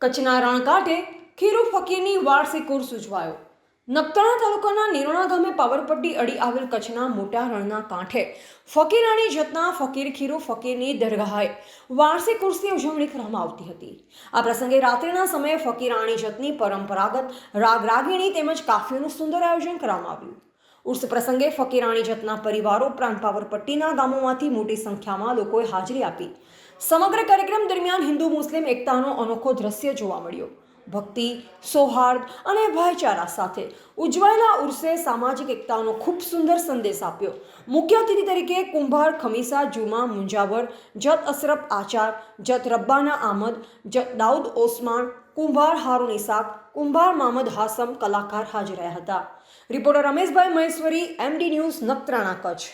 કચ્છના રણકાંઠે ખીરુ ફકીરની વાર્ષિક ઉર્સ ઉજવાયો. નખત્રાણા તાલુકાના નિરોણા ગામે પાવરપટ્ટી અડી આવેલ કચ્છના મોટા રણના કાંઠે ફકીરાણી જતના ફકીર ખીરુ ફકીરની દરગાહે વાર્ષિક ઉર્સની ઉજવણી કરવામાં આવતી હતી. આ પ્રસંગે રાત્રિના સમયે ફકીરાણી જતની પરંપરાગત રાગ રાગીણી તેમજ કાફીઓનું સુંદર આયોજન કરવામાં આવ્યું. ઉર્સ પ્રસંગે ફકીરાણી જતના પરિવારો ઉપરાંત પાવરપટ્ટીના ગામોમાંથી મોટી સંખ્યામાં લોકોએ હાજરી આપી. સમગ્ર કાર્યક્રમ દરમિયાન હિન્દુ મુસ્લિમ એકતાનો અનોખો દ્રશ્ય જોવા મળ્યો. ભક્તિ, સૌહાર્દ અને ભાઈચારા સાથે ઉજવાયેલા ઉર્સે સામાજિક એકતાનો ખૂબ સુંદર સંદેશ આપ્યો. મુખ્ય અતિથિ તરીકે કુંભાર ખમીસા જુમા મુંજાવર, જત અશરફ આચાર, જત રબ્બાના આમદ, જત દાઉદ ઓસમાણ, કુંભાર હારૂન ઇસાક, કુંભાર મામદ હાસમ કલાકાર હાજર રહ્યા હતા. Reporter Rameshbhai Maheshwari, MD news, Nakhatrana, Kutch.